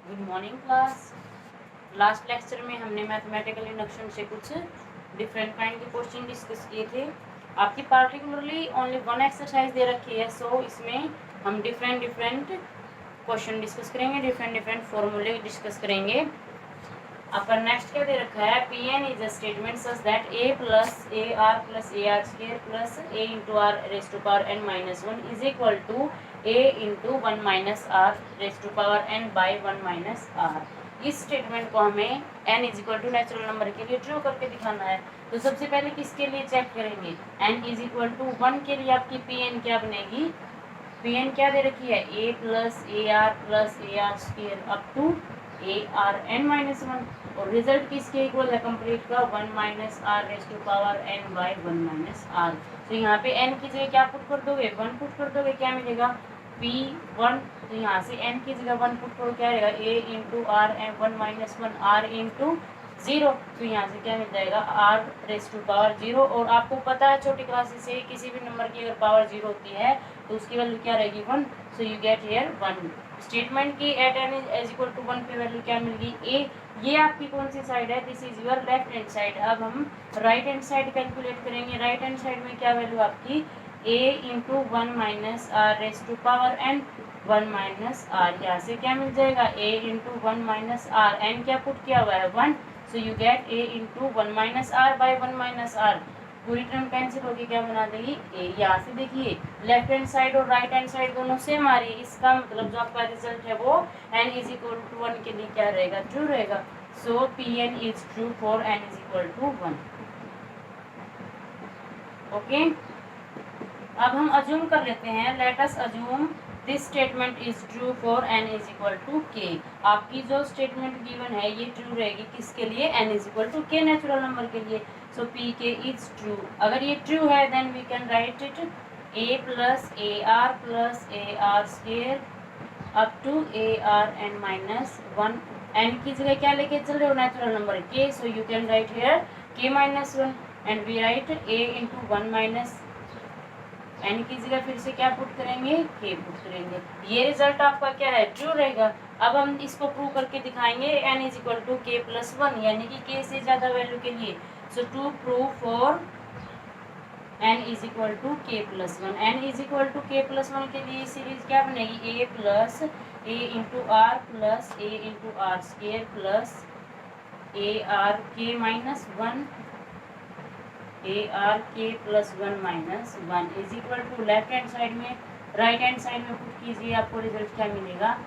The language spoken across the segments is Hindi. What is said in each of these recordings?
Good morning class. Last lecture में हमने मैथमेटिकल इंडक्शन से कुछ डिफरेंट काइंड के क्वेश्चन डिस्कस किए थे। आपकी पार्टिकुलरली ओनली वन एक्सरसाइज दे रखी है, सो इसमें हम डिफरेंट क्वेश्चन डिस्कस करेंगे, डिफरेंट फॉर्मूले डिस्कस करेंगे। आपका नेक्स्ट क्या दे रखा है, P N is a statement such that A plus A R square plus A into R raise to power N minus one is equal to A into one minus are raise to power N by one minus R. इस स्टेटमेंट को हमें n is equal to natural number के लिए ट्रू करके दिखाना है। तो सबसे पहले किसके लिए चेक करेंगे, n is equal to one के लिए आपकी पी एन क्या बनेगी, पी एन क्या दे रखी है, a plus A R square up to A R N minus one, और रिजल्ट किसके इक्वल है कंप्लीट का, one minus are raise to power N by one minus R. तो यहाँ पे n की जगह क्या पुट कर दोगे, वन पुट कर दोगे, क्या मिलेगा P1। तो यहाँ से n की जगह वन पुट करो, क्या रहेगा a into R N one minus one R into zero. तो यहाँ से क्या मिल जाएगा r raise to power zero. और आपको पता है छोटी क्लासेस से किसी भी नंबर की अगर पावर जीरो होती है तो उसकी वैल्यू क्या रहेगी, one. So you get here one. Statement की at n is equal to one पे वैल्यू क्या मिल गई, ए। ये आपकी कौन सी साइड है, this is your left hand side. अब हम राइट हैंड साइड कैलकुलेट करेंगे। राइट हैंड साइड में क्या वैल्यू आपकी, a into one minus are raise to power n one minus are. यहाँ से क्या मिल जाएगा, a into one minus R, N क्या पुट किया हुआ है, one. So you get a into one minus are by one minus R. पूरी टर्म कैंसिल होगी, क्या बना देगी, a। यहाँ से देखिए लेफ्ट हैंड साइड और राइट हैंड साइड दोनों सेम आ रही है, इसका मतलब जो आपका रिजल्ट है वो n is equal to one के लिए क्या रहेगा, ट्रू रहेगा। So P N is true for n is equal to one. Okay, अब हम अज्यूम कर लेते हैं, let us assume this statement is true for n is equal to k। आपकी जो स्टेटमेंट गिवन है ये ट्रू रहेगी किसके लिए, n is equal to k natural number के लिए। So P K is true. अगर ये ट्रू है then we can write it a plus A R square up to A R N minus one. n की जगह क्या लेके चल रहे हो, natural number k। So you can write here k minus one and we write a into one minus n की जगह फिर से क्या पुट करेंगे, k पुट करेंगे। ये रिजल्ट आपका क्या है, ट्रू रहेगा। अब हम इसको प्रूव करके दिखाएंगे n is equal to k plus one, यानी कि k से ज्यादा वैल्यू के लिए। So to prove for n is equal to k plus one. n is equal to k plus one के लिए सीरीज क्या बनेगी, a plus A into r plus A into r square plus A r के माइनस वन ए आर के plus one minus one is equal to left hand side में राइट हैंड साइड में पुट कीजिए, आपको रिजल्ट क्या मिलेगा।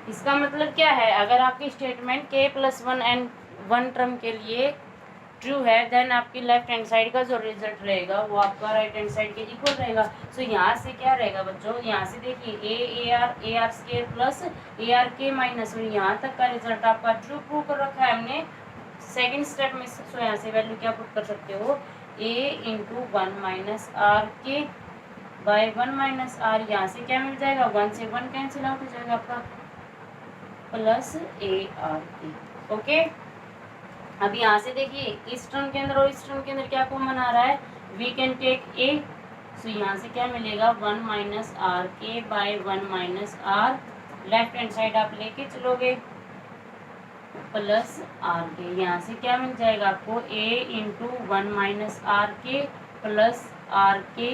इसका मतलब क्या है, अगर आपकी स्टेटमेंट के plus one and one term के लिए ट्रू है देन आपकी लेफ्ट हैंड साइड का जो रिजल्ट रहेगा वो आपका राइट हैंड साइड के इक्वल रहेगा। सो यहाँ से क्या रहेगा बच्चों, यहाँ से देखिए ए आर स्क्वायर प्लस ए आर के माइनस वन, यहाँ तक का रिजल्ट आपका ट्रू प्रूव कर रखा है हमने सेकेंड स्टेप में। सो यहाँ से वैल्यू क्या पुट कर सकते हो, a into one minus are K by one minus are. यहाँ से क्या मिल जाएगा, वन से वन कैंसिल आउट हो जाएगा आपका, प्लस ए आर के। ओके, अब यहाँ से देखिए इस टर्म के अंदर और इस टर्म के अंदर क्या कॉमन आ रहा है, वी कैन टेक a। सो यहाँ से क्या मिलेगा, one minus are K by one minus are. Left hand side आप लेके चलोगे प्लस आर के। यहाँ से क्या मिल जाएगा आपको, a into one minus are के प्लस आर के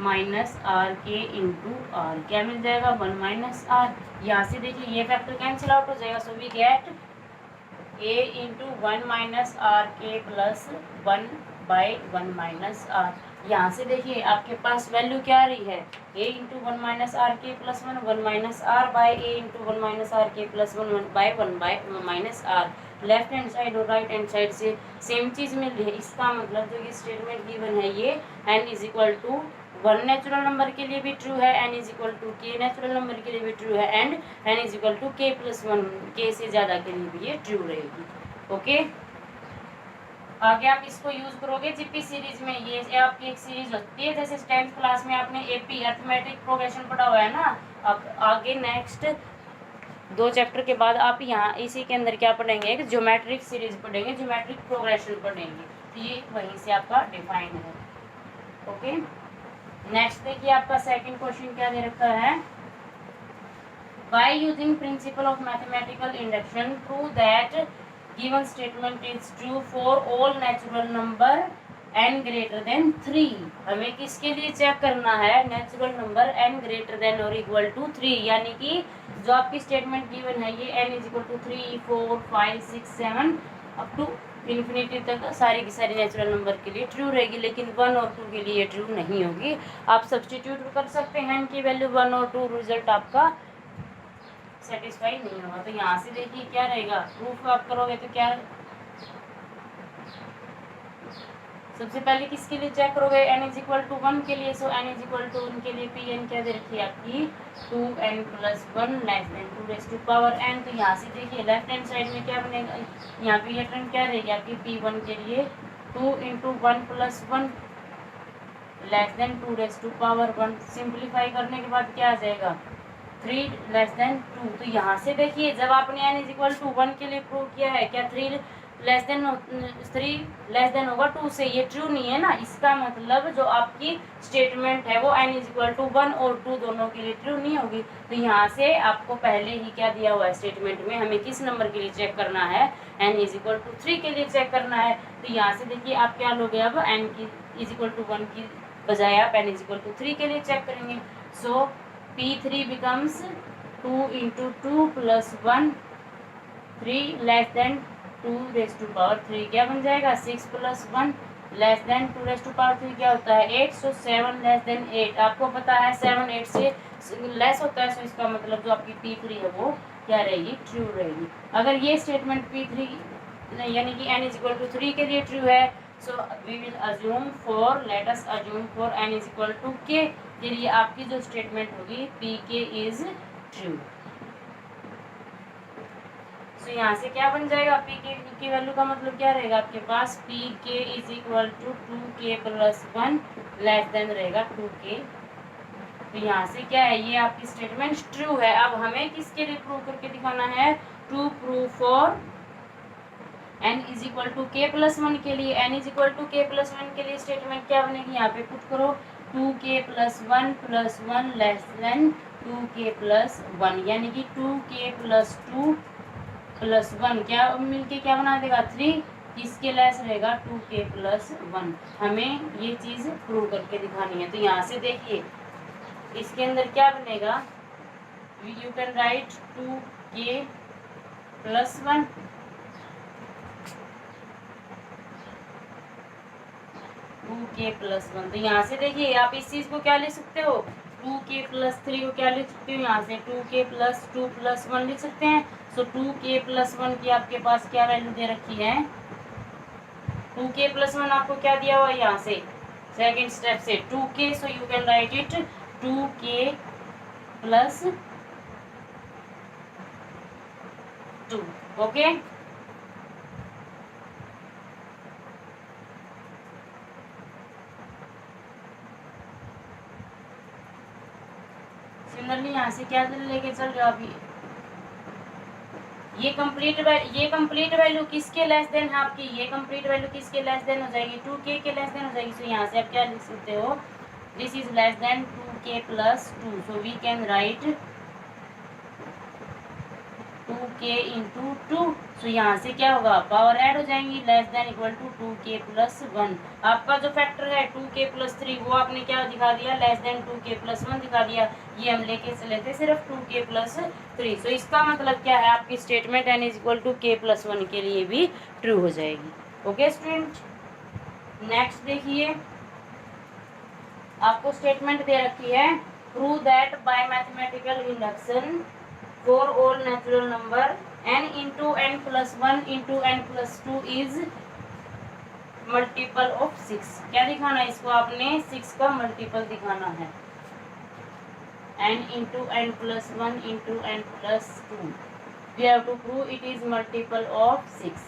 minus are K into R, क्या मिल जाएगा, वन माइनस आर। यहाँ से देखिए ये फैक्टर कैंसिल आउट हो जाएगा। So we get a into one minus are के plus one by one minus are. यहाँ से देखिए आपके पास वैल्यू क्या आ रही है, a into one minus are के plus one minus are by a into one minus are के plus one by minus are. Left hand side और राइट हैंड साइड से सेम चीज़ मिल रही है। इसका मतलब जो ये स्टेटमेंट गिवन है ये n is equal to one natural number के लिए भी ट्रू है, n is equal to k natural number के लिए भी ट्रू है, and n is equal to k plus one, k से ज़्यादा के लिए भी ये ट्रू रहेगी। ओके, आगे आप इसको यूज करोगे जीपी सीरीज में। ये आपकी एक सीरीज होती है, जैसे 10th क्लास में आपने एपी अर्थमेटिक प्रोग्रेशन पढ़ा हुआ है ना। अब आगे नेक्स्ट दो चैप्टर के बाद आप यहाँ इसी के अंदर क्या पढ़ेंगे, ज्योमेट्रिक सीरीज पढ़ेंगे, ज्योमेट्रिक प्रोग्रेशन पढ़ेंगे। तो ये वहीं से आपका डिफाइन है। ओके, नेक्स्ट देखिए आपका सेकंड क्वेश्चन क्या दे रखा है, by using principle of mathematical induction prove that given statement is true for all natural number n greater than 3। हमें किसके लिए चेक करना है? Natural number n greater than और इक्वल टू 3, यानी कि जो आपकी स्टेटमेंट गिवन है ये n is equal to 3, 4, 5, 6, 7 up to infinity तक सारी की सारी नेचुरल नंबर के लिए ट्रू रहेगी, लेकिन 1 और 2 के लिए ट्रू नहीं होगी। आप सब्सटीट्यूट कर सकते हैं n की वैल्यू 1 और 2, रिजल्ट आपका सेटिस्फाई नहीं होगा। तो यहाँ से देखिए क्या रहेगा, प्रूफ आप करोगे तो क्या, सबसे पहले किसके लिए चेक करोगे? n इज इक्वल टू 1 के लिए। सो n इज इक्वल टू उनके लिए पी एन क्या दे रखी है आपकी 2n plus 1 less than 2 raise to power n। तो यहाँ से देखिए लेफ्ट हैंड साइड में क्या बनेगा, यहाँ पे ये टर्म क्या रहेगी आपकी p1 के लिए 2 into 1 plus 1 less than 2 raise to power 1। Simplify करने के बाद क्या आ जाएगा 3 लेस देन 2। तो यहाँ से देखिए जब आपने n इज इक्वल टू 1 के लिए प्रूव किया है, क्या 3 लेस देन होगा 2 से, ये ट्रू नहीं है ना। इसका मतलब जो आपकी स्टेटमेंट है वो n इज इक्वल टू 1 और 2 दोनों के लिए ट्रू नहीं होगी। तो यहाँ से आपको पहले ही क्या दिया हुआ है स्टेटमेंट में, हमें किस नंबर के लिए चेक करना है? n इज इक्वल टू 3 के लिए चेक करना है। तो यहाँ से देखिए आप क्या लोगे, अब n की इज इक्वल टू 1 की बजाय आप n इज इक्वल टू 3 के लिए चेक करेंगे। So p3 becomes 2 into 2 plus 1 3 less than 2 raise to power 3 क्या बन जाएगा 6 plus 1 less than 2 raise to power 3 क्या होता है 8। सो 7 लेस देन 8, आपको पता है 7 8 से लेस होता है। सो इसका मतलब जो आपकी P3 है वो क्या रहेगी, ट्रू रहेगी। अगर ये स्टेटमेंट P3 यानी कि n इज इक्वल टू 3 के लिए ट्रू है, so we will assume for, let us assume for n is equal to k के लिए आपकी जो स्टेटमेंट होगी Pk इज ट्रू। तो यहाँ से क्या बन जाएगा, पी के की वैल्यू का मतलब क्या रहेगा आपके पास P K is equal to 2k plus 1 less than रहेगा 2k। तो यहाँ से क्या है, ये आपकी स्टेटमेंट ट्रू है। अब हमें किसके लिए प्रूव करके दिखाना है, to prove for n is equal to k plus 1 के लिए। n is equal to k plus 1 के लिए स्टेटमेंट क्या बनेगी, यहाँ पे पुट करो 2k plus 1 less than 2k plus 1, यानी कि 2k प्लस 2 प्लस 1 क्या मिलके क्या बना देगा 3, किसके लेस रहेगा 2k प्लस 1। हमें ये चीज़ प्रूव करके दिखानी है। तो यहाँ से देखिए इसके अंदर क्या बनेगा, you can write 2k plus 1 2k plus 1। तो यहाँ से देखिए आप इस चीज़ को क्या ले सकते हो, 2k प्लस 3 को क्या लिख सकते हो, यहाँ से 2k प्लस 2 प्लस 1 लिख सकते हैं। सो 2k प्लस 1 की आपके पास क्या वैल्यू दे रखी है, 2k प्लस 1 आपको क्या दिया हुआ है यहाँ से सेकेंड स्टेप से 2k। So you can write it 2k plus 2। Okay, similarly यहाँ से क्या लेके चल रहे हो अभी, ये कंप्लीट वैल्यू किसके लेस देन है आपकी, ये कंप्लीट वैल्यू किसके लेस देन हो जाएगी 2k के लेस देन हो जाएगी। सो यहाँ से आप क्या लिख सकते हो, this is less than 2k plus 2। So we can write 2k into 2। सो यहाँ से क्या होगा, पावर ऐड हो जाएंगी, less than equal to 2k plus 1। आपका जो फैक्टर है 2k प्लस 3 वो आपने क्या दिखा दिया, लेस देन 2k प्लस 1 दिखा दिया। ये हम लेके चले थे सिर्फ 2k प्लस 3। सो इसका मतलब क्या है, आपकी statement n is equal to k plus 1 के लिए भी ट्रू हो जाएगी। ओके स्टूडेंट, नेक्स्ट देखिए आपको स्टेटमेंट दे रखी है, prove that bye mathematical induction for all natural number n into n plus 1 into n plus 2 is multiple of 6। क्या दिखाना है इसको, आपने 6 का मल्टीपल दिखाना है, n into n plus 1 into n plus 2। We have to prove it is multiple of 6।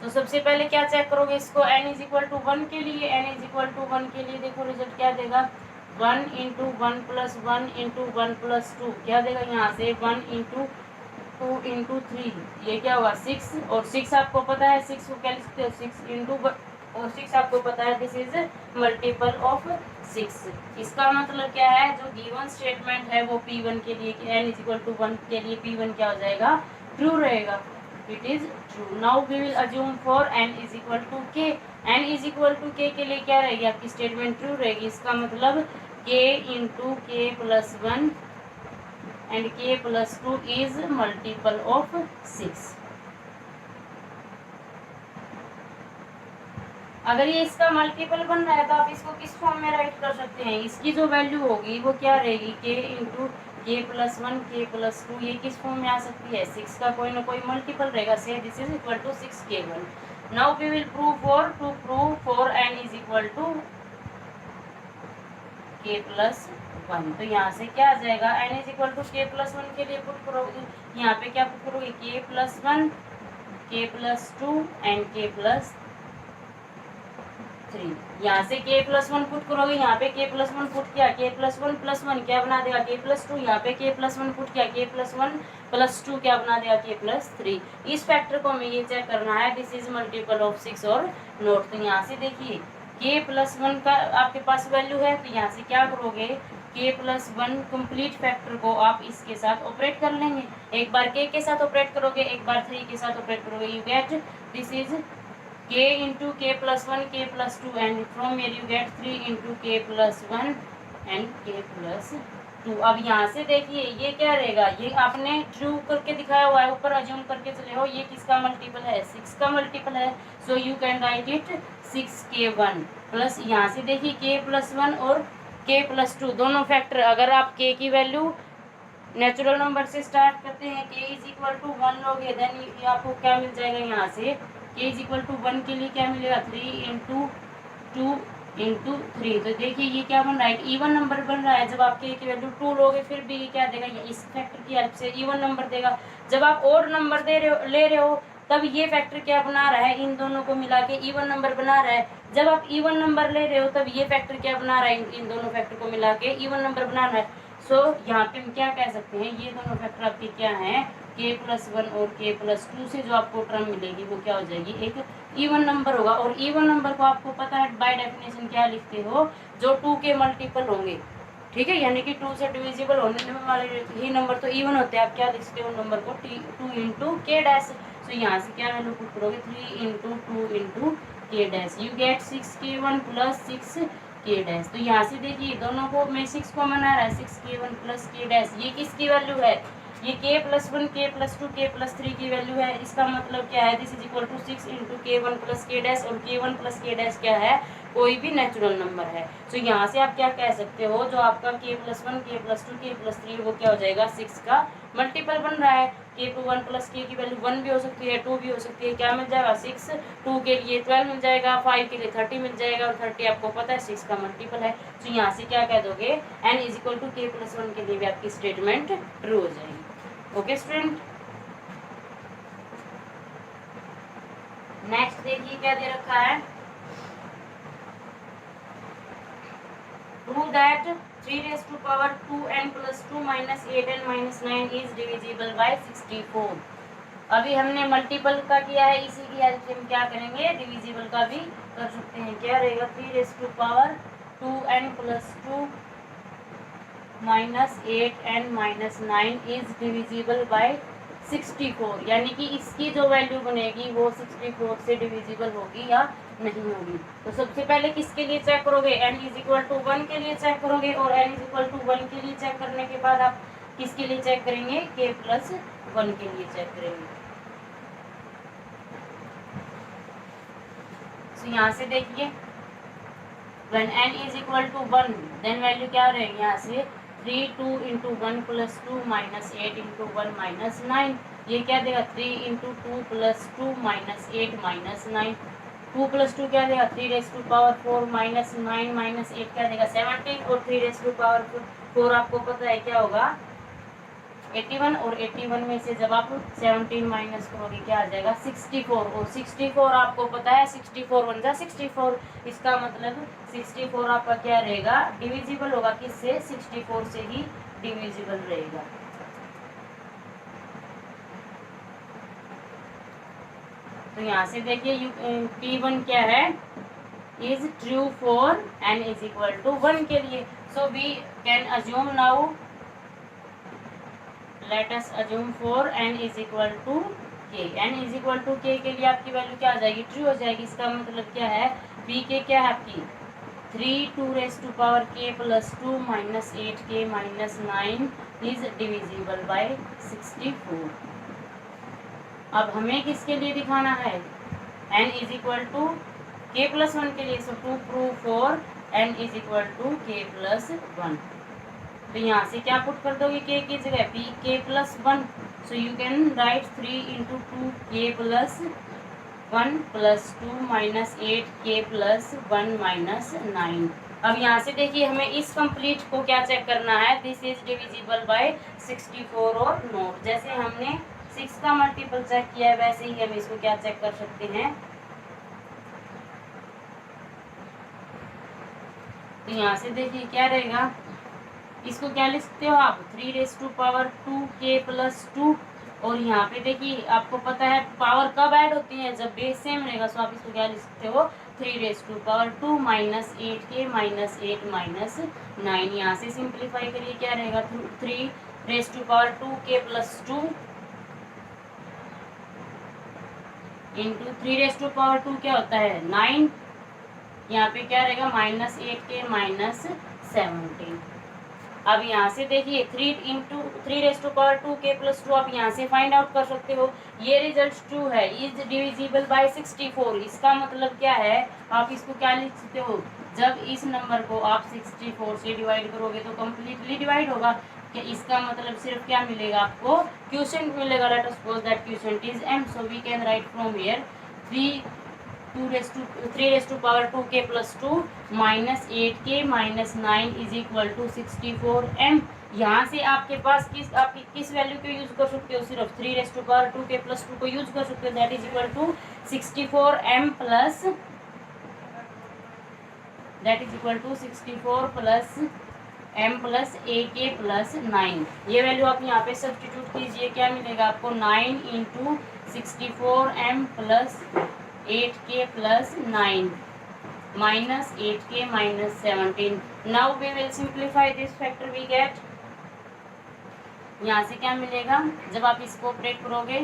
तो सबसे पहले क्या चेक करोगे इसको, n इज इक्वल टू 1 के लिए, n इज इक्वल टू 1 के लिए देखो रिजल्ट क्या देगा, 1 इंटू 1 प्लस 1 इंटू 1 प्लस 2 क्या देगा, यहाँ से 1 इंटू 2 इंटू 3 ये क्या होगा 6। और 6 आपको पता है 6 को क्या लिख सकते हो 6 इंटू, और 6 आपको पता है दिस इज मल्टीपल ऑफ 6। इसका मतलब क्या है, जो गिवन स्टेटमेंट है वो P1 के लिए n इक्वल टू 1 के लिए P1 क्या हो जाएगा, ट्रू रहेगा। It is true. Now we will assume for n is equal to k। n is equal to k के लिए क्या रहेगी, आपकी स्टेटमेंट ट्रू रहेगी। इसका मतलब k into k plus 1 and k plus 2 is multiple of 6। अगर ये इसका मल्टीपल बन रहा है तो आप इसको किस फॉर्म में राइट कर सकते हैं, इसकी जो वैल्यू होगी वो क्या रहेगी, k इंटू के प्लस 1 के प्लस 2, ये किस फॉर्म में आ सकती है, 6 का कोई ना कोई मल्टीपल रहेगा। So this is equal to 6k1। Now we will prove for n is equal to k plus 1। तो यहाँ से क्या आ जाएगा, n is equal to k plus 1 के लिए पुट करोगे, यहाँ पे क्या पुट करोगे, k plus 1 k plus 2 and k plus 3। यहाँ से k प्लस 1 पुट करोगे, यहाँ पे k प्लस 1 पुट किया, k प्लस 1 प्लस 1 क्या बना देगा, k प्लस 2। यहाँ पे k प्लस 1 पुट किया, k प्लस 1 प्लस 2 क्या बना देगा, k प्लस 3। इस फैक्टर को हमें ये चेक करना है दिस इज मल्टीपल ऑफ 6 और नॉट। तो यहाँ से देखिए k प्लस 1 का आपके पास वैल्यू है, तो यहाँ से क्या करोगे, k प्लस 1 कंप्लीट फैक्टर को आप इसके साथ ऑपरेट कर लेंगे। एक बार k के साथ ऑपरेट करोगे, एक बार 3 के साथ ऑपरेट करोगे, you get this is k into k plus 1 k plus 2 and from here you get 3 into k plus 1 and k plus 2। अब यहाँ से देखिए ये क्या रहेगा, ये आपने ट्रू करके दिखाया हुआ है, ऊपर अज्यूम करके चले हो, ये किसका मल्टीपल है, 6 का मल्टीपल है। सो you can write it 6k1 plus यहाँ से देखिए k प्लस 1 और k प्लस 2 दोनों फैक्टर। अगर आप k की वैल्यू नेचुरल नंबर से स्टार्ट करते हैं, k इज इक्वल टू 1 लोगे, देन आपको क्या मिल जाएगा, यहाँ से k इज इक्वल टू 1 के लिए क्या मिलेगा, 3 इंटू 2 इंटू 3। तो देखिए ये क्या बन रहा है, इवन नंबर बन रहा है। जब आप k की वैल्यू 2 लोगे फिर भी ये क्या देगा, ये इस फैक्टर की हेल्प से इवन नंबर देगा। जब आप ऑड नंबर ले रहे हो तब ये फैक्टर क्या बना रहा है, इन दोनों को मिला के इवन नंबर बना रहा है। जब आप इवन नंबर ले रहे हो तब ये फैक्टर क्या बना रहा है, इन दोनों फैक्टर को मिला के इवन नंबर बना रहा है। सो यहाँ पे हम क्या कह सकते हैं, ये दोनों फैक्टर आपके क्या हैं, k प्लस 1 और k प्लस 2 से जो आपको टर्म मिलेगी वो क्या हो जाएगी, एक इवन नंबर होगा। और इवन नंबर को आपको पता है बाय डेफिनेशन क्या लिखते हो, जो 2 के मल्टीपल होंगे, ठीक है, यानी कि 2 से डिविजिबल होने वाले ही नंबर तो इवन होते हैं। आप क्या लिखते हो नंबर को, 2 इंटू के डैश। तो यहाँ से क्या वैल्यू पुट करोगे, 3 इंटू 2 इंटू के dash, you get 6k1 plus 6k dash. तो यहाँ से देखिए दोनों को में 6 कॉमन आ रहा है, 6k1 प्लस k डैश, ये किसकी वैल्यू है, ये k plus 1 k plus 2 k plus 3 की वैल्यू है। इसका मतलब क्या है, this is equal to 6 into k1 plus k dash, और k1 प्लस k डैश क्या है, कोई भी नेचुरल नंबर है। तो यहाँ से आप क्या कह सकते हो, जो आपका k plus 1 k plus 2 k plus 3 वो क्या हो जाएगा, 6 का मल्टीपल बन रहा है। k टू 1 प्लस k की वैल्यू 1 भी हो सकती है, 2 भी हो सकती है, क्या मिल जाएगा 6, 2 के लिए 12 मिल जाएगा, 5 के लिए 30 मिल जाएगा, और 30 आपको पता है 6 का मल्टीपल है। तो यहाँ से क्या कह दोगे, n is equal to k plus 1 के लिए भी आपकी स्टेटमेंट ट्रू हो जाएगी। ओके स्टूडेंट, नेक्स्ट देखिए क्या दे रखा है, prove that 3 raised to power 2n plus 2 minus 8n minus 9 is divisible by 64। अभी हमने मल्टीपल का किया है, इसी की हेल्प से हम क्या करेंगे, डिविजिबल का भी कर सकते हैं। क्या रहेगा, 3 raised to power 2n plus 2 minus 8n minus 9 is divisible by 64, यानी कि इसकी जो वैल्यू बनेगी वो 64 से डिविजिबल होगी या नहीं होगी। तो सबसे पहले किसके लिए चेक करोगे, n इज इक्वल टू 1 के लिए चेक करोगे, और n इज इक्वल टू 1 के लिए चेक करने के बाद आप किसके लिए चेक करेंगे, k प्लस 1 के लिए चेक करेंगे। तो यहाँ से देखिए when n is equal to 1 then value क्या रहेगी, यहाँ से 3 2 into 1 plus 2 minus 8 into 1 minus 9, ये क्या देगा 3 into 2 plus 2 minus 8 minus 9, 2 plus 2 क्या देगा 3 raise to power 4 minus 9 minus 8 क्या देगा 17, और 3 रेज टू पावर 4 आपको पता है क्या होगा 81, और 81 में से जब आप 17 माइनस करोगे क्या आ जाएगा 64, और 64 आपको पता है 64 बन जा 64। इसका मतलब 64 आपका क्या रहेगा, डिविजिबल होगा किससे, 64 से ही डिविजिबल रहेगा। तो यहाँ से देखिए P1 क्या है, is true for n is equal to 1 के लिए. So we can assume now, let us assume for n is equal to k. n is equal to k के लिए आपकी वैल्यू क्या आ जाएगी, ट्रू हो जाएगी. इसका मतलब क्या है, b के क्या है आपकी 3 2 raised to power k plus 2 minus 8k minus 9 is divisible by 64. अब हमें किसके लिए दिखाना है, n is equal to k plus 1 के लिए. So to prove for n is equal to k plus 1. तो यहाँ से क्या पुट कर दोगे k की जगह p k plus 1. So you can right 3 into 2 k plus 1 plus 2 minus 8 k plus 1 minus 9. अब यहाँ से देखिए हमें इस कंप्लीट को क्या चेक करना है, दिस इज डिविजिबल बाय 64 और नॉट. जैसे हमने 6 का मल्टीपल चेक किया है वैसे ही हम इसको क्या चेक कर सकते हैं. तो यहाँ से देखिए क्या रहेगा, इसको क्या लिख सकते हो आप 3 raised to power 2k plus 2. और यहाँ पे देखिए आपको पता है पावर कब ऐड होती है, जब बेस सेम रहेगा. सो आप इसको क्या लिख सकते हो 3 raised to power 2 minus 8k minus 8 minus 9. यहाँ से सिंप्लीफाई करिए क्या रहेगा 3 raised to power 2k plus 2 into 3 raised to power 2 क्या होता है 9. यहाँ पे क्या रहेगा माइनस 8k माइनस 17. अब यहाँ से देखिए 3 raised to power 2k plus 2 आप यहाँ से फाइंड आउट कर सकते हो. ये रिजल्ट ट्रू है, इज डिविजिबल बाय 64. इसका मतलब क्या है, आप इसको क्या लिख सकते हो, जब इस नंबर को आप 64 से डिवाइड करोगे तो कम्प्लीटली डिवाइड होगा. कि इसका मतलब सिर्फ क्या मिलेगा आपको, क्वोशिएंट मिलेगा. Let us suppose that quotient is m. So we can write from here 3 raised to power 2k plus 2 minus 8k minus 9 is equal to 64m. यहाँ से आपके पास आपकी किस वैल्यू को यूज कर सकते हो, सिर्फ 3 raised to power 2k plus 2 को यूज कर सकते हो. That is equal to 64m plus that is equal to 64 plus m plus ak plus 9. ये वैल्यू आप यहाँ पे सब्स्टिट्यूट कीजिए, क्या मिलेगा आपको 9 into 64m plus 8k plus 9 minus 8k minus 17. Now we will simplify this factor. We get यहाँ से क्या मिलेगा, जब आप इसको ऑपरेट करोगे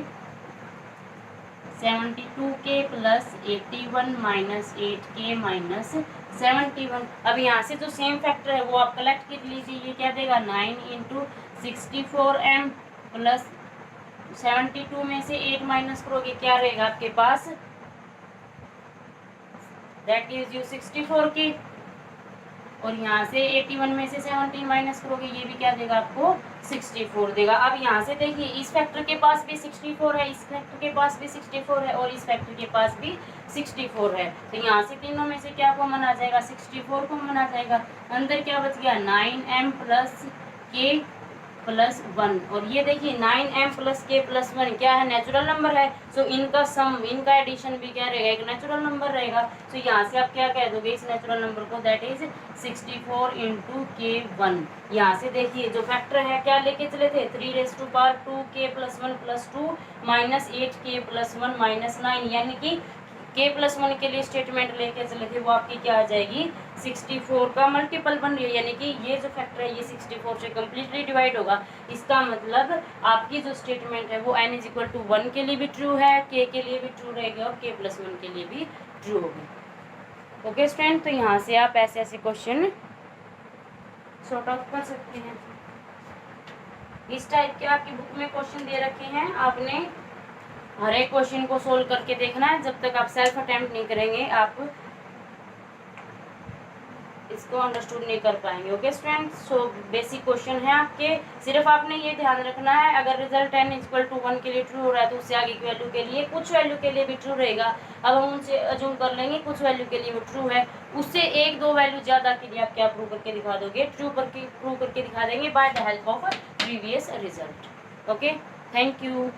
72k plus 81 minus 8k minus 71. अब यहाँ से जो सेम फैक्टर है वो आप कलेक्ट कर लीजिए. ये क्या देगा 9 इंटू 64m प्लस 72 में से 8 माइनस करोगे क्या रहेगा आपके पास, दैट गिव्स यू 64 की. और यहाँ से 81 में से 17 माइनस करोगे ये भी क्या देगा आपको 64 देगा. अब यहाँ से देखिए इस फैक्टर के पास भी 64 है, इस फैक्टर के पास भी 64 है और इस फैक्टर के पास भी 64 है. तो यहाँ से तीनों में से क्या कॉमन आ जाएगा, 64 कॉमन आ जाएगा. अंदर क्या बच गया 9m प्लस k प्लस 1. और ये देखिए 9m प्लस k प्लस 1 क्या है, नेचुरल नंबर है. सो इनका सम, इनका एडिशन भी क्या रहेगा, एक नेचुरल नंबर रहेगा. सो यहाँ से आप क्या कह दोगे इस नेचुरल नंबर को, दैट इज 64 इंटू k1. यहाँ से देखिए जो फैक्टर है क्या लेके चले थे 3 raised to power 2k plus 1 plus 2 minus 8k plus 1 minus 9. यानी कि k प्लस 1 के लिए स्टेटमेंट लेके चले थे वो आपकी क्या आ जाएगी 64 का मल्टीपल बन रही है. यानी कि ये जो फैक्टर है ये 64 से कम्प्लीटली डिवाइड होगा. इसका मतलब आपकी जो स्टेटमेंट है वो n इज इक्वल टू 1 के लिए भी ट्रू है, k के लिए भी ट्रू रहेगी और k प्लस 1 के लिए भी ट्रू होगी. ओके स्टूडेंट, तो यहाँ से आप ऐसे ऐसे क्वेश्चन सॉर्ट आउट कर सकते हैं. इस टाइप के आपकी बुक में क्वेश्चन दे रखे हैं, आपने हर एक क्वेश्चन को सोल्व करके देखना है. जब तक आप सेल्फ अटेम्प्ट नहीं करेंगे आप इसको अंडरस्टूड नहीं कर पाएंगे. Okay students, so basic question है आपके. सिर्फ आपने ये ध्यान रखना है अगर रिजल्ट n इक्वल टू 1 के लिए ट्रू हो रहा है तो उससे आगे की वैल्यू के लिए कुछ वैल्यू के लिए भी ट्रू रहेगा. अब हम उनसे अज्यूम कर लेंगे कुछ वैल्यू के लिए वो ट्रू है, उससे 1-2 वैल्यू ज़्यादा के लिए आप क्या प्रूव करके दिखा दोगे, प्रूव करके दिखा देंगे by the help of previous result. Okay, thank you.